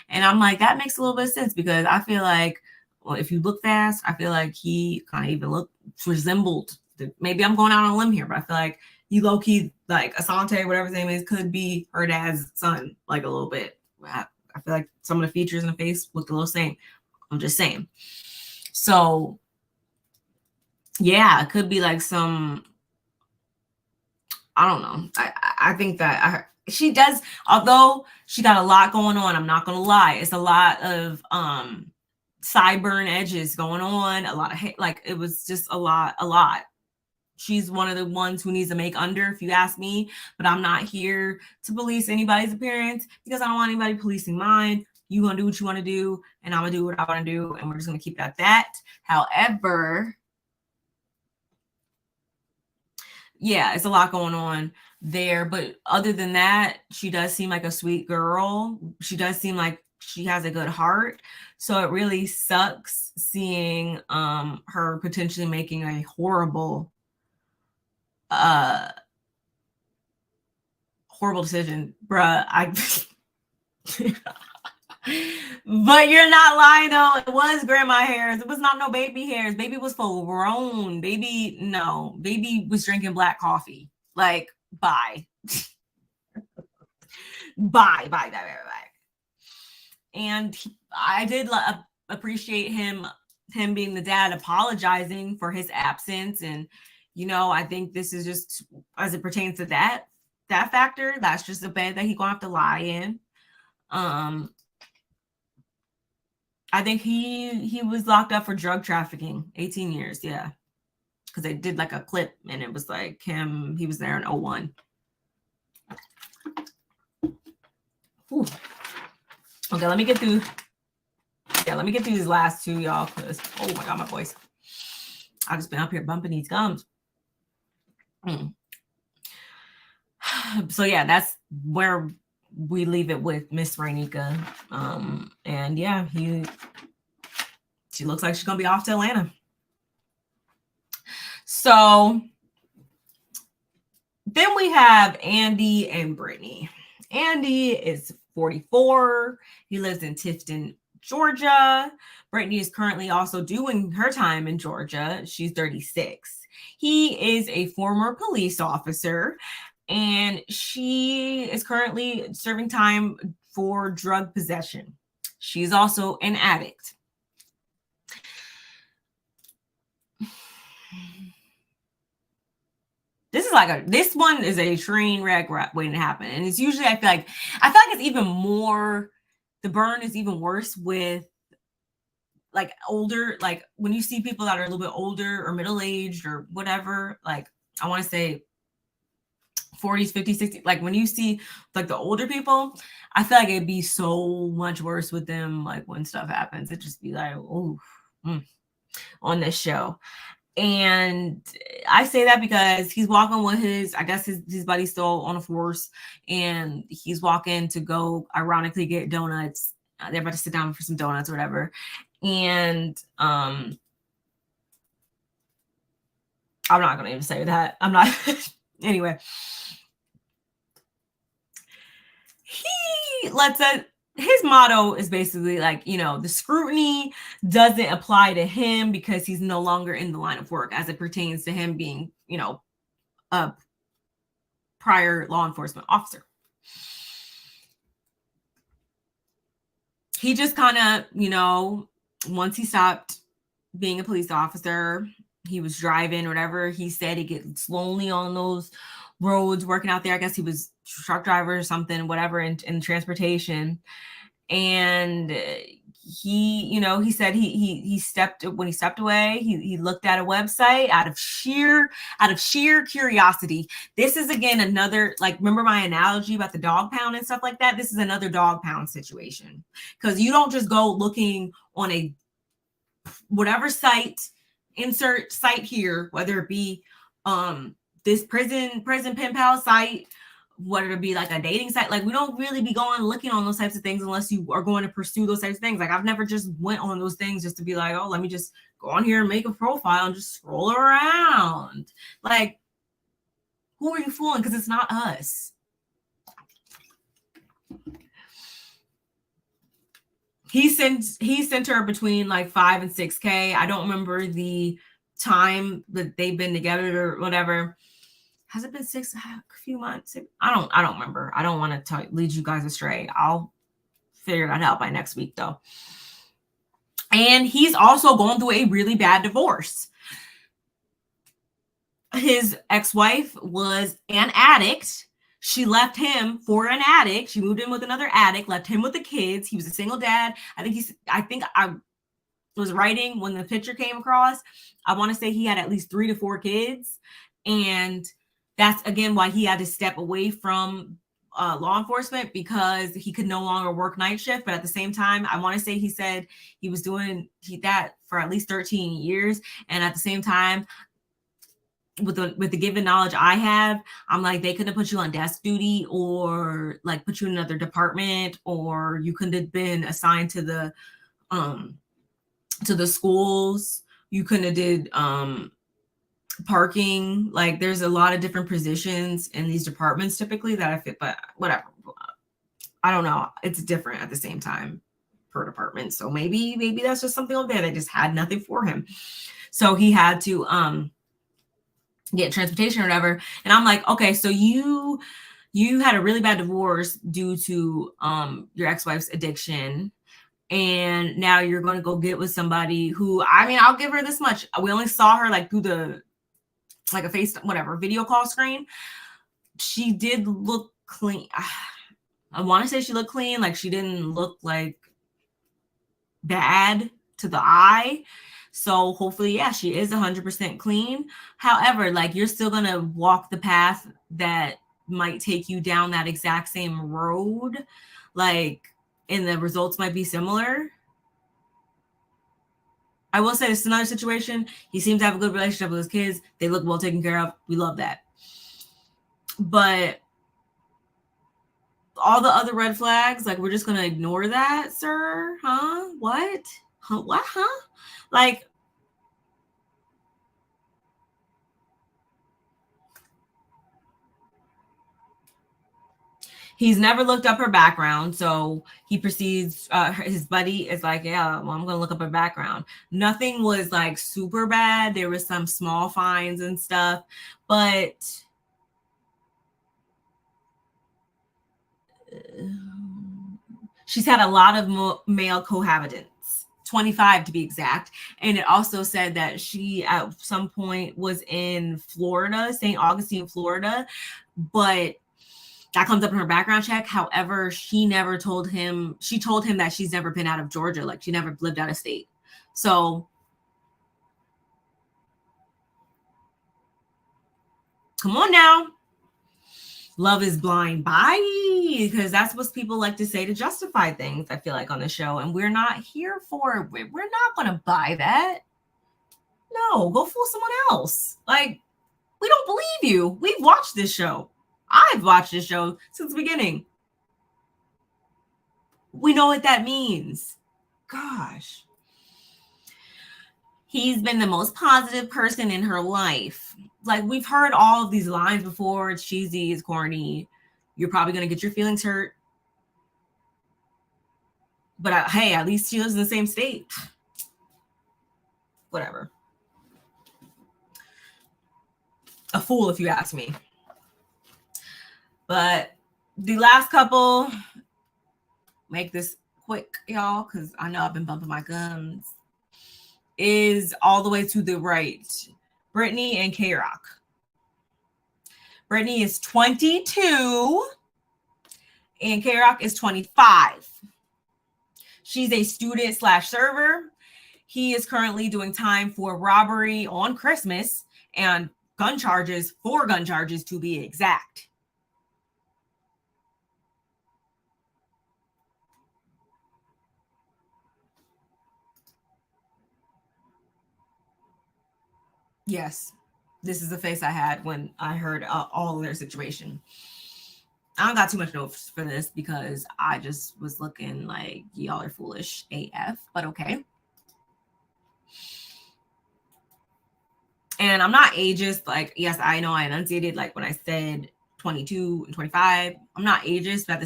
And I'm like, that makes a little bit of sense, because I feel like, well, if you look fast, I feel like he kind of even looked resembled. Maybe I'm going out on a limb here, but I feel like he low-key, like Asante, whatever his name is, could be her dad's son, like a little bit. I feel like some of the features in the face looked a little same. I'm just saying. So yeah, it could be like some, I don't know. I think that she does, although she got a lot going on, I'm not gonna lie, it's a lot of sideburn edges going on, a lot of like, it was just a lot. She's one of the ones who needs to make under, if you ask me, but I'm not here to police anybody's appearance because I don't want anybody policing mine. You gonna do what you want to do, and I'm gonna do what I want to do, and we're just gonna keep it at that. However, yeah, it's a lot going on there, but other than that, she does seem like a sweet girl. She does seem like she has a good heart. So it really sucks seeing her potentially making a horrible decision, bruh. But you're not lying though. It was grandma hairs. It was not no baby hairs. Baby was full grown. Baby was drinking black coffee. Like, bye. Bye. And I did appreciate him being the dad, apologizing for his absence. And, I think this is just, as it pertains to that factor, that's just a bed that he's gonna have to lie in. I think he was locked up for drug trafficking, 18 years, yeah. Because they did like a clip and it was like him, he was there in 01. Ooh. Okay, let me get through these last two, y'all, because, oh my God, my voice. I've just been up here bumping these gums. So yeah, that's where we leave it with Miss Rainika. And yeah, she looks like she's gonna be off to Atlanta. So then we have Andy and Brittany. Andy is 44. He lives in Tifton, Georgia. Brittany is currently also doing her time in Georgia. She's 36. He is a former police officer, and she is currently serving time for drug possession. She's also an addict. This one is a train wreck waiting to happen. And it's usually, I feel like it's even more, the burn is even worse with like older, like when you see people that are a little bit older or middle-aged or whatever, like I want to say 40s, 50s, 60s, like when you see like the older people, I feel like it'd be so much worse with them. Like when stuff happens, it'd just be like, oh, on this show. And I say that because he's walking with his buddy's still on a force, and he's walking to go ironically get donuts. They're about to sit down for some donuts or whatever. And I'm not going to even say that. I'm not. Anyway. His motto is basically like, the scrutiny doesn't apply to him because he's no longer in the line of work as it pertains to him being, a prior law enforcement officer. He just kind of, once he stopped being a police officer, he was driving or whatever. He said he gets lonely on those roads working out there. I guess he was truck driver or something, whatever, in transportation. And he said he stepped away. He looked at a website out of sheer curiosity. This is again another, like, remember my analogy about the dog pound and stuff like that? This is another dog pound situation, because you don't just go looking on a whatever site, insert site here, whether it be this prison pen pal site, whether it be like a dating site. Like, we don't really be going looking on those types of things unless you are going to pursue those types of things. Like, I've never just went on those things just to be like, oh, let me just go on here and make a profile and just scroll around. Like, who are you fooling? Because it's not us. He sent her between like 5 and 6K. I don't remember the time that they've been together or whatever. Has it been a few months? I don't remember. I don't want to lead you guys astray. I'll figure that out by next week though. And he's also going through a really bad divorce. His ex-wife was an addict. She left him for an addict. She moved in with another addict, left him with the kids. He was a single dad. I think I was writing when the picture came across. I want to say he had at least 3 to 4 kids. And that's, again, why he had to step away from law enforcement, because he could no longer work night shift. But at the same time, I want to say he said he was doing that for at least 13 years. And at the same time, with the given knowledge I have, I'm like, they could have put you on desk duty or like put you in another department, or you could have been assigned to the schools. You couldn't have did parking. Like, there's a lot of different positions in these departments typically that I fit, but whatever. I don't know. It's different at the same time per department. So maybe that's just something over there. They just had nothing for him. So he had to get transportation or whatever. And I'm like, okay, so you had a really bad divorce due to your ex-wife's addiction. And now you're going to go get with somebody who, I mean, I'll give her this much. We only saw her like through like a face, whatever, video call screen. She did look clean. I want to say she looked clean. Like, she didn't look like bad to the eye. So hopefully, yeah, she is 100% clean. However, like, you're still going to walk the path that might take you down that exact same road. Like, and the results might be similar. I will say this is another situation. He seems to have a good relationship with his kids. They look well taken care of. We love that. But all the other red flags, like, we're just going to ignore that, sir? Huh? What? Huh? What? Huh? Like, he's never looked up her background. So he proceeds, his buddy is like, yeah, well, I'm going to look up her background. Nothing was like super bad. There was some small fines and stuff, but she's had a lot of male cohabitants, 25 to be exact. And it also said that she at some point was in Florida, St. Augustine, Florida, but that comes up in her background check. However, she told him that she's never been out of Georgia. Like, she never lived out of state. So come on now. Love is blind. Bye. Because that's what people like to say to justify things, I feel like, on the show. And we're not here for it. We're not going to buy that. No, go fool someone else. Like, we don't believe you. We've watched this show. I've watched this show since the beginning. We know what that means. Gosh. He's been the most positive person in her life. Like, we've heard all of these lines before. It's cheesy, it's corny. You're probably going to get your feelings hurt. But hey, at least she lives in the same state. Whatever. A fool, if you ask me. But the last couple, make this quick, y'all, because I know I've been bumping my gums, is all the way to the right. Brittany and K-Rock. Brittany is 22 and K-Rock is 25. She's a student/server. He is currently doing time for robbery on Christmas and 4 gun charges to be exact. Yes, this is the face I had when I heard all of their situation. I don't got too much notes for this because I just was looking like, y'all are foolish AF, but okay. And I'm not ageist. Like, yes, I know I enunciated like when I said 22 and 25. I'm not ageist, but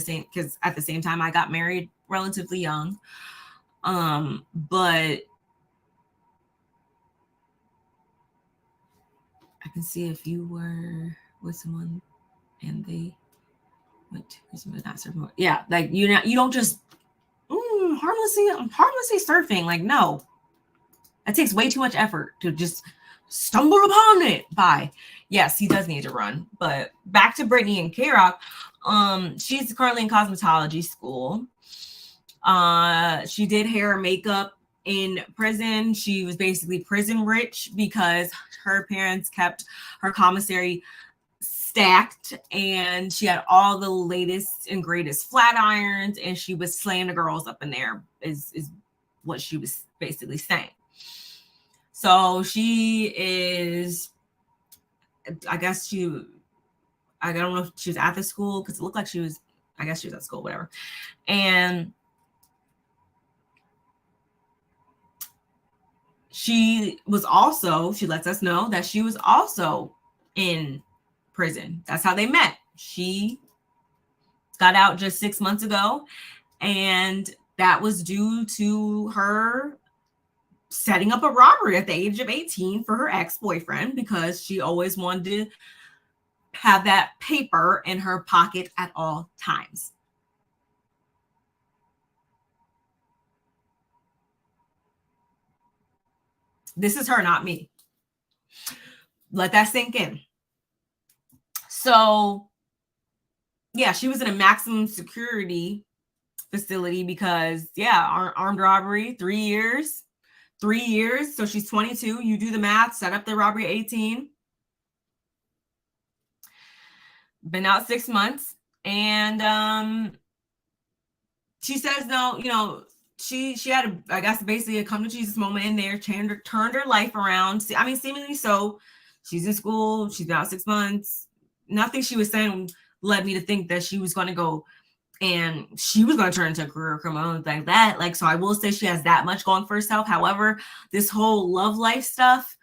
at the same time I got married relatively young. But I can see if you were with someone and they went to prison but not surfing. Yeah, like you don't just harmlessly surfing. Like, no, that takes way too much effort to just stumble upon it. Bye. Yes, he does need to run. But back to Brittany and K-Rock. She's currently in cosmetology school. She did hair and makeup in prison. She was basically prison rich because her parents kept her commissary stacked, and she had all the latest and greatest flat irons, and she was slaying the girls up in there is what she was basically saying. So she is, I don't know if she was at the school because it looked like she was, I guess she was at school, whatever. And she lets us know that she was also in prison. That's how they met. She got out just 6 months ago, and that was due to her setting up a robbery at the age of 18 for her ex-boyfriend because she always wanted to have that paper in her pocket at all times. This is her, not me. Let that sink in. So, yeah, she was in a maximum security facility because, armed robbery, 3 years. 3 years. So she's 22. You do the math, set up the robbery at 18. Been out 6 months. And she says, no, she had, I guess, basically a come to Jesus moment in there, turned her life around. I mean, seemingly so. She's in school. She's been out 6 months. Nothing she was saying led me to think that she was going to go and she was going to turn into a career criminal and like that. Like, so I will say she has that much going for herself. However, this whole love life stuff,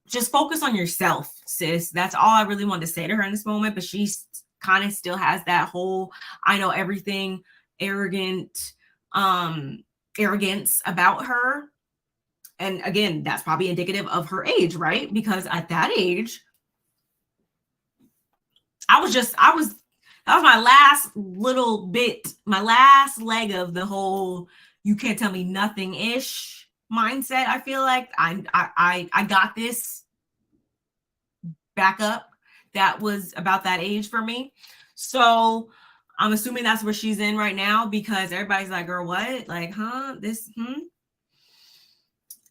just focus on yourself, sis. That's all I really wanted to say to her in this moment. But she kind of still has that whole, I know everything, arrogance about her. And again, that's probably indicative of her age, right? Because at that age, that was my last little bit, my last leg of the whole you can't tell me nothing ish mindset. I feel like I got this back up. That was about that age for me. So I'm assuming that's where she's in right now because everybody's like, girl, what? Like, huh?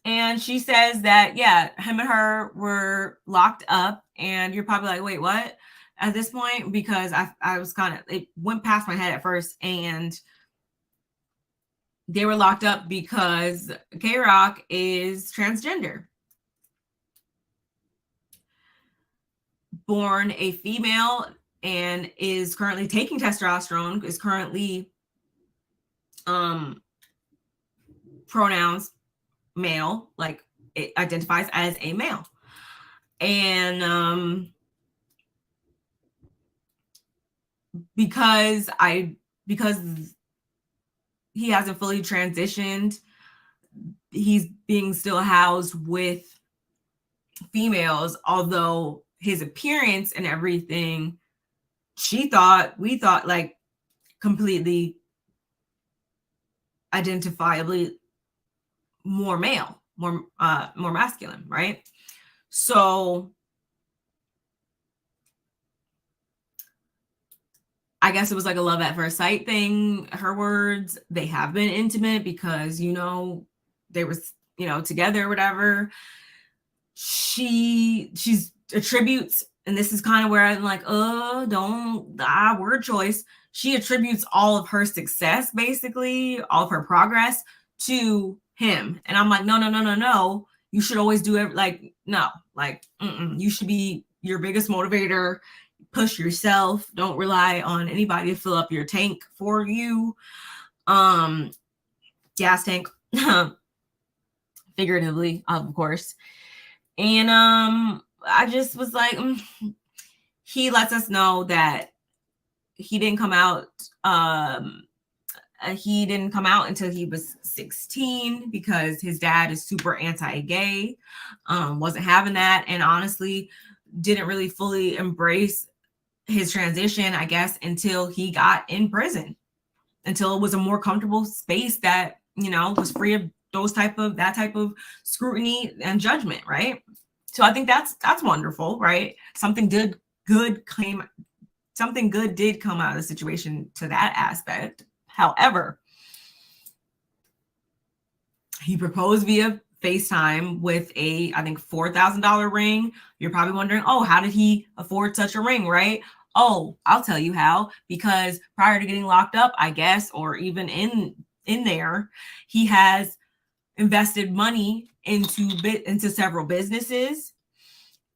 And she says that, yeah, him and her were locked up. And you're probably like, wait, what? At this point, because I was it went past my head at first, and they were locked up because K-Rock is transgender. Born a female and is currently taking testosterone, is currently pronouns male, like it identifies as a male. And because he hasn't fully transitioned, he's being still housed with females, although his appearance and everything, we thought like completely identifiably more male, more masculine, right? So I guess it was like a love at first sight thing. Her words, they have been intimate because, they were, together or whatever. She's attributes, and this is kind of where I'm like, word choice. She attributes all of her success, basically, all of her progress to him. And I'm like, no. You should always do it. Like, no, like, you should be your biggest motivator. Push yourself. Don't rely on anybody to fill up your tank for you. Gas tank, figuratively, of course. And I just was like, he lets us know that he didn't come out He didn't come out until he was 16 because his dad is super anti-gay, wasn't having that, and honestly didn't really fully embrace his transition, I guess, until he got in prison, until it was a more comfortable space that, you know, was free of that type of scrutiny and judgment, right? So I think that's wonderful, right? Something good did come out of the situation to that aspect. However, he proposed via FaceTime with a, I think, $4,000 ring. You're probably wondering, oh, how did he afford such a ring, right? Oh, I'll tell you how. Because prior to getting locked up, I guess, or even in there, he has invested money into several businesses,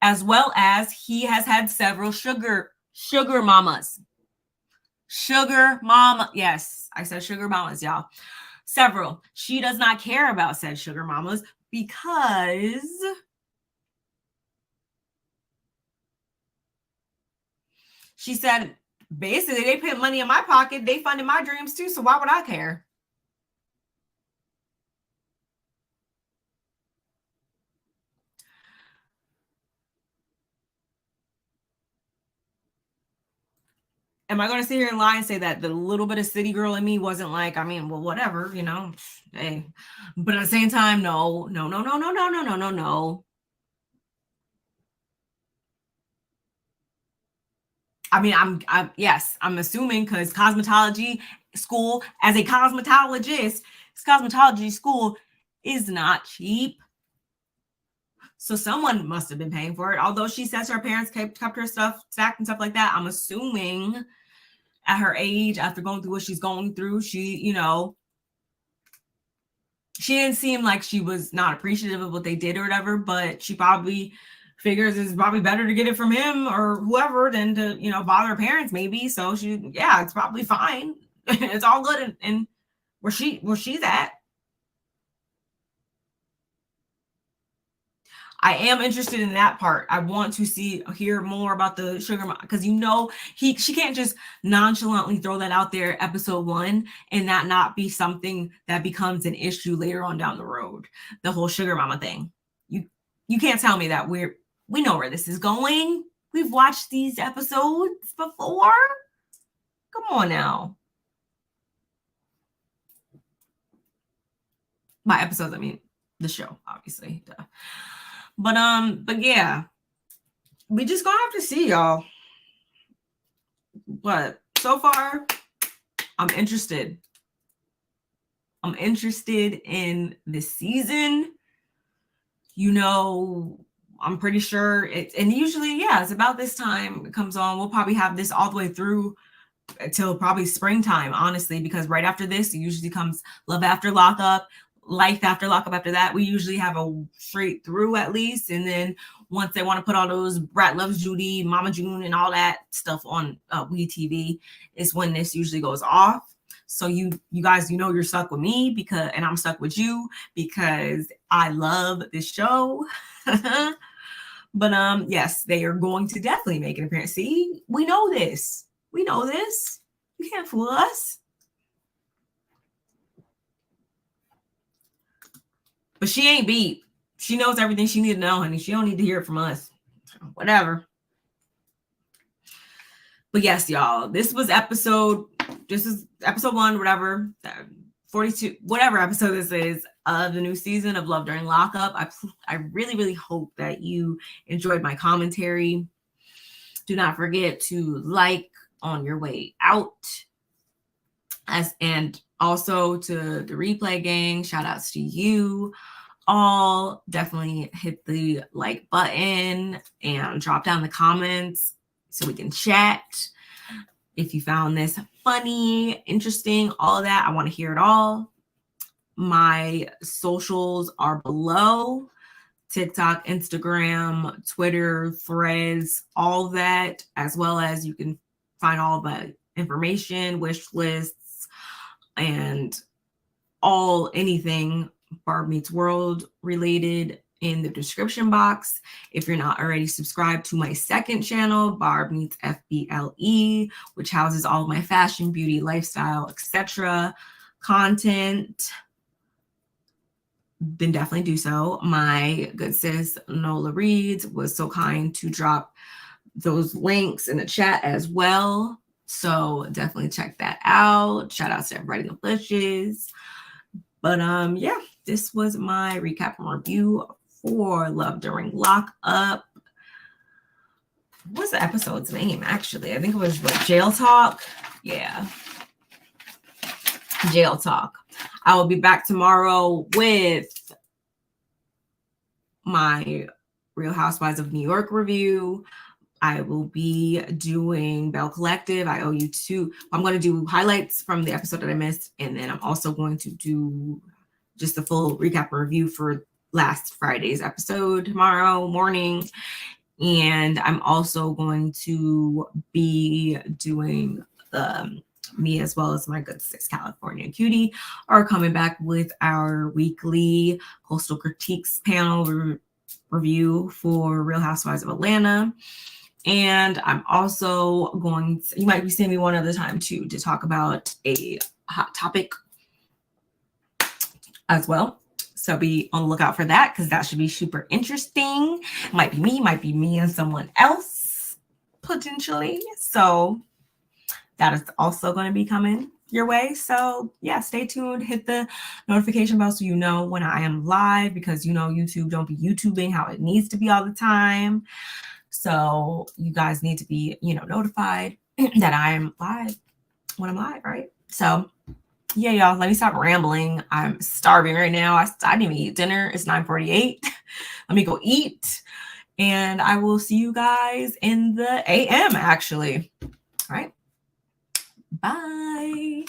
as well as he has had several sugar mamas. Sugar mama. Yes, I said sugar mamas, y'all. Several. She does not care about said sugar mamas because she said, basically, they put money in my pocket. They funded my dreams too. So why would I care? Am I going to sit here and lie and say that the little bit of city girl in me wasn't like, I mean, well, whatever, you know, hey. But at the same time, no. I mean, I'm assuming because cosmetology school, as a cosmetologist, cosmetology school is not cheap. So someone must have been paying for it. Although she says her parents kept her stuff stacked and stuff like that, I'm assuming at her age, after going through what she's going through, she, you know, she didn't seem like she was not appreciative of what they did or whatever, but she probably figures it's probably better to get it from him or whoever than to, you know, bother her parents maybe. So it's probably fine. It's all good and where she's at. I am interested in that part. I want to hear more about the sugar mom because, you know, she can't just nonchalantly throw that out there episode 1 and that not be something that becomes an issue later on down the road. The whole sugar mama thing. You can't tell me that we know where this is going. We've watched these episodes before. Come on now. By episodes, I mean the show, obviously. Duh. But yeah, we just gonna have to see, y'all. But so far, I'm interested. I'm interested in this season. You know, I'm pretty sure and usually, yeah, it's about this time it comes on. We'll probably have this all the way through until probably springtime, honestly, because right after this, it usually comes Love After Lockup, Life After Lockup. After that, we usually have a straight through at least. And then once they want to put all those Brat Loves Judy, Mama June, and all that stuff on We TV, is when this usually goes off. So you guys, you know, you're stuck with me and I'm stuck with you because I love this show. But yes, they are going to definitely make an appearance. See, we know this. We know this. You can't fool us. But she ain't beat. She knows everything she need to know, honey. She don't need to hear it from us. Whatever. But yes, y'all, this is episode 1, whatever, 42, whatever episode this is of the new season of Love During Lockup. I really, really hope that you enjoyed my commentary. Do not forget to like on your way out. And also to the replay gang, shout outs to you all. Definitely hit the like button and drop down the comments so we can chat. If you found this funny, interesting, all of that, I want to hear it all. My socials are below: TikTok, Instagram, Twitter, Threads, all that, as well as you can find all the information, wish lists, and anything BarbMeetsWorld related in the description box. If you're not already subscribed to my second channel, Barb Meets FBLE, which houses all of my fashion, beauty, lifestyle, etc. content, then definitely do so. My good sis Nola Reeds was so kind to drop those links in the chat as well. So definitely check that out. Shout out to everybody in the bushes. But yeah, this was my recap and review for Love During Lockup. What's the episode's name, actually? I think it was what, Jail Talk? Yeah. Jail Talk. I will be back tomorrow with my Real Housewives of New York review. I will be doing Bell Collective. I owe you two. I'm going to do highlights from the episode that I missed. And then I'm also going to do just the full recap and review for last Friday's episode tomorrow morning. And I'm also going to be doing me as well as my good sis California Cutie are coming back with our weekly Coastal Critiques panel review for Real Housewives of Atlanta. And I'm also going to, you might be seeing me one other time too, to talk about a hot topic as well. So be on the lookout for that, because that should be super interesting. Might be me and someone else potentially. So that is also going to be coming your way. So yeah, stay tuned. Hit the notification bell so you know when I am live, because you know YouTube don't be YouTubing how it needs to be all the time. So you guys need to be, notified that I'm live when I'm live, right? So yeah, y'all, let me stop rambling. I'm starving right now. I didn't even eat dinner. It's 9:48. Let me go eat. And I will see you guys in the AM, actually. All right. Bye.